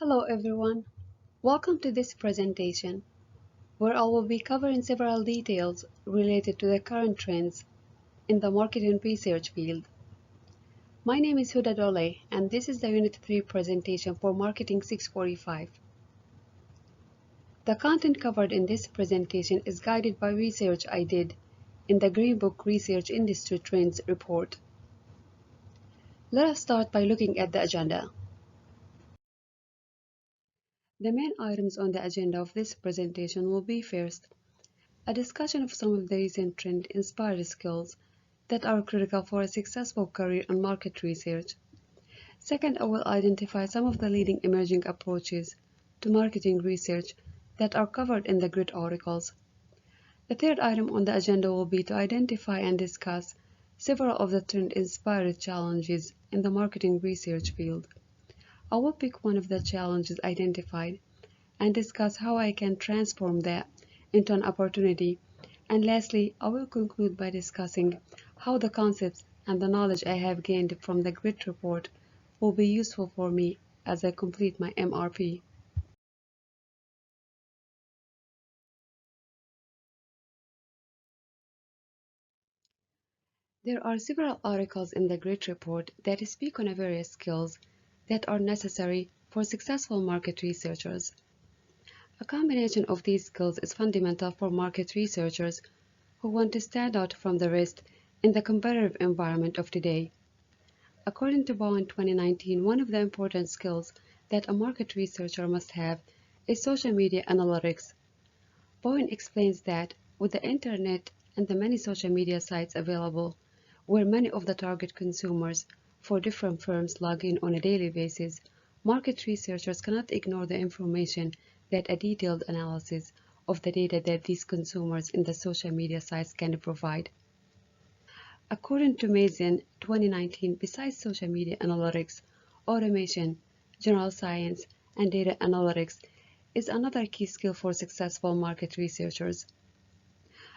Hello everyone, welcome to this presentation where I will be covering several details related to the current trends in the marketing research field. My name is Huda Dole and this is the Unit 3 presentation for Marketing 645. The content covered in this presentation is guided by research I did in the Green Book Research Industry Trends report. Let us start by looking at the agenda. The main items on the agenda of this presentation will be first, a discussion of some of the recent trend-inspired skills that are critical for a successful career in market research. Second, I will identify some of the leading emerging approaches to marketing research that are covered in the GRID articles. The third item on the agenda will be to identify and discuss several of the trend-inspired challenges in the marketing research field. I will pick one of the challenges identified and discuss how I can transform that into an opportunity. And lastly, I will conclude by discussing how the concepts and the knowledge I have gained from the GRID report will be useful for me as I complete my MRP. There are several articles in the GRID report that speak on various skills that are necessary for successful market researchers. A combination of these skills is fundamental for market researchers who want to stand out from the rest in the competitive environment of today. According to Bowen 2019, one of the important skills that a market researcher must have is social media analytics. Bowen explains that with the internet and the many social media sites available, where many of the target consumers for different firms log in on a daily basis, market researchers cannot ignore the information that a detailed analysis of the data that these consumers in the social media sites can provide. According to Mason 2019, besides social media analytics, automation, general science, and data analytics is another key skill for successful market researchers.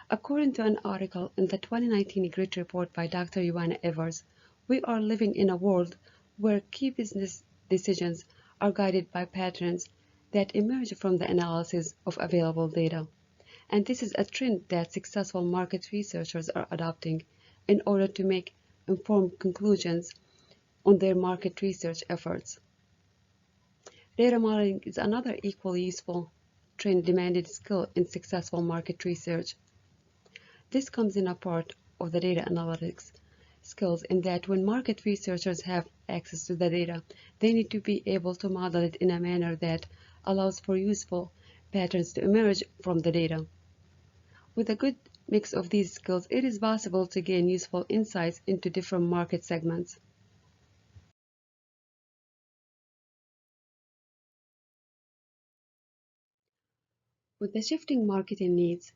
According to an article in the 2019 GRID report by Dr. Joanna Evers, we are living in a world where key business decisions are guided by patterns that emerge from the analysis of available data. And this is a trend that successful market researchers are adopting in order to make informed conclusions on their market research efforts. Data modeling is another equally useful trend-demanded skill in successful market research. This comes in a part of the data analytics skills in that when market researchers have access to the data, they need to be able to model it in a manner that allows for useful patterns to emerge from the data. With a good mix of these skills, it is possible to gain useful insights into different market segments. With the shifting marketing needs,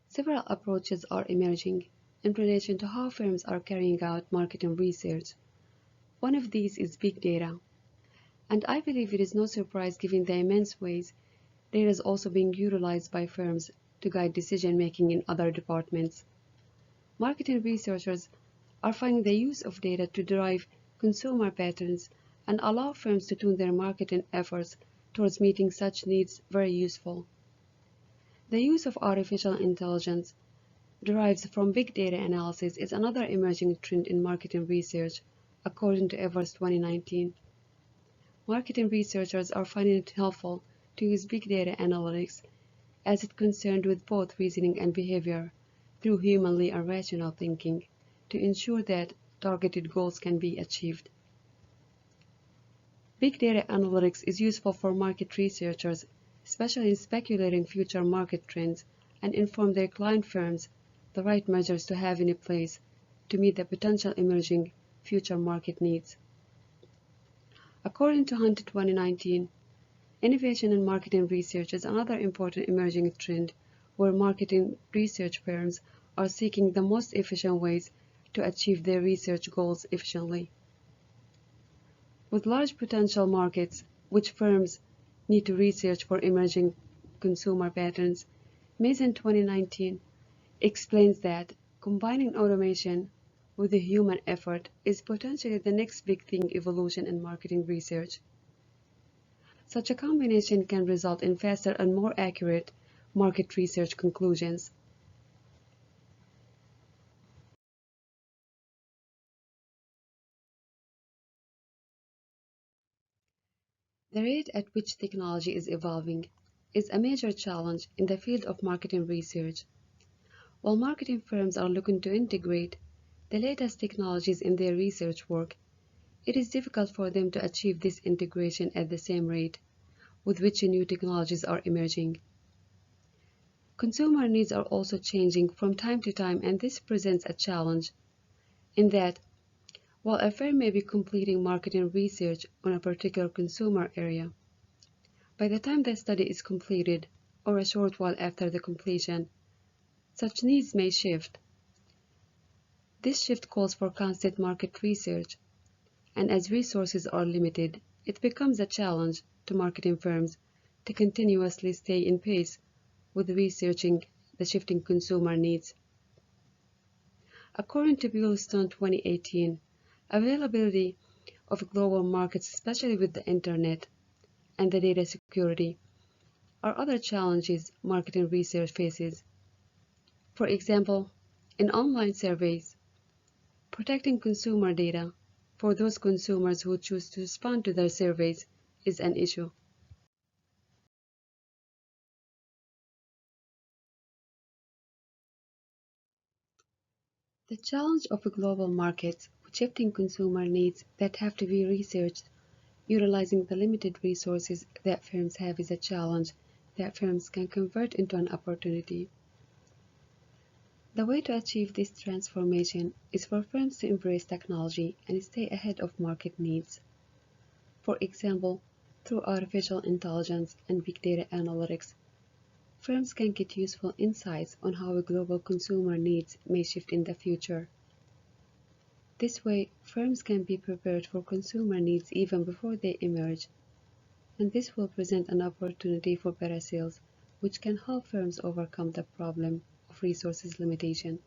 several approaches are emerging in relation to how firms are carrying out marketing research. One of these is big data, and I believe it is no surprise given the immense ways data is also being utilized by firms to guide decision-making in other departments. Marketing researchers are finding the use of data to derive consumer patterns and allow firms to tune their marketing efforts towards meeting such needs very useful. The use of artificial intelligence derives from big data analysis is another emerging trend in marketing research, according to Evers 2019. Marketing researchers are finding it helpful to use big data analytics as it concerned with both reasoning and behavior through humanly and rational thinking to ensure that targeted goals can be achieved. Big data analytics is useful for market researchers, especially in speculating future market trends and inform their client firms the right measures to have in place to meet the potential emerging future market needs. According to Hunt 2019, innovation in marketing research is another important emerging trend where marketing research firms are seeking the most efficient ways to achieve their research goals efficiently. With large potential markets, which firms need to research for emerging consumer patterns, Mason 2019 explains that combining automation with the human effort is potentially the next big thing evolution in marketing research. Such a combination can result in faster and more accurate market research conclusions. The rate at which technology is evolving is a major challenge in the field of marketing research. While marketing firms are looking to integrate the latest technologies in their research work, it is difficult for them to achieve this integration at the same rate with which new technologies are emerging. Consumer needs are also changing from time to time, and this presents a challenge in that while a firm may be completing marketing research on a particular consumer area, by the time the study is completed, or a short while after the completion, such needs may shift. This shift calls for constant market research, and as resources are limited, it becomes a challenge to marketing firms to continuously stay in pace with researching the shifting consumer needs. According to Bluestone 2018, availability of global markets, especially with the Internet and the data security, are other challenges marketing research faces. For example, in online surveys, protecting consumer data for those consumers who choose to respond to their surveys is an issue. The challenge of a global market with shifting consumer needs that have to be researched utilizing the limited resources that firms have is a challenge that firms can convert into an opportunity. The way to achieve this transformation is for firms to embrace technology and stay ahead of market needs. For example, through artificial intelligence and big data analytics, firms can get useful insights on how global consumer needs may shift in the future. This way, firms can be prepared for consumer needs even before they emerge, and this will present an opportunity for better sales, which can help firms overcome the problem of resources limitation.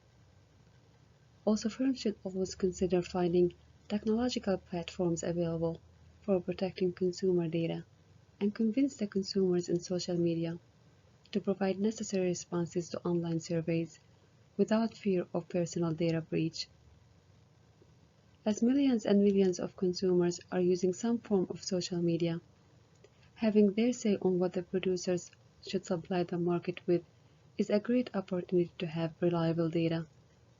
Also, firms should always consider finding technological platforms available for protecting consumer data and convince the consumers in social media to provide necessary responses to online surveys without fear of personal data breach. As millions and millions of consumers are using some form of social media, having their say on what the producers should supply the market with is a great opportunity to have reliable data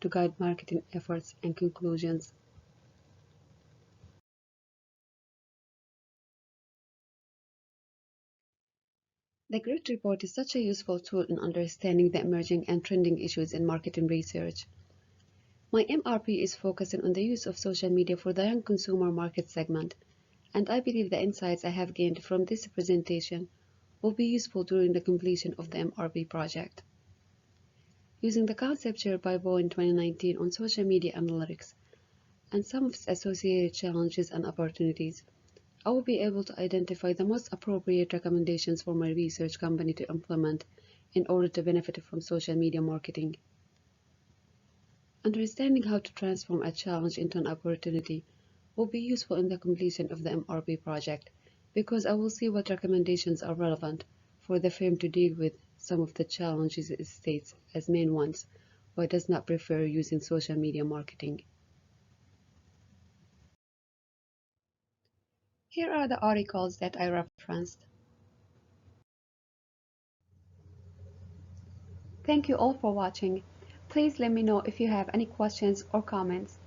to guide marketing efforts and conclusions. The GRID report is such a useful tool in understanding the emerging and trending issues in marketing research. My MRP is focusing on the use of social media for the young consumer market segment, and I believe the insights I have gained from this presentation will be useful during the completion of the MRP project. Using the concept shared by Bo in 2019 on social media analytics and some of its associated challenges and opportunities, I will be able to identify the most appropriate recommendations for my research company to implement in order to benefit from social media marketing. Understanding how to transform a challenge into an opportunity will be useful in the completion of the MRP project because I will see what recommendations are relevant for the firm to deal with some of the challenges it states as main ones, but does not prefer using social media marketing. Here are the articles that I referenced. Thank you all for watching. Please let me know if you have any questions or comments.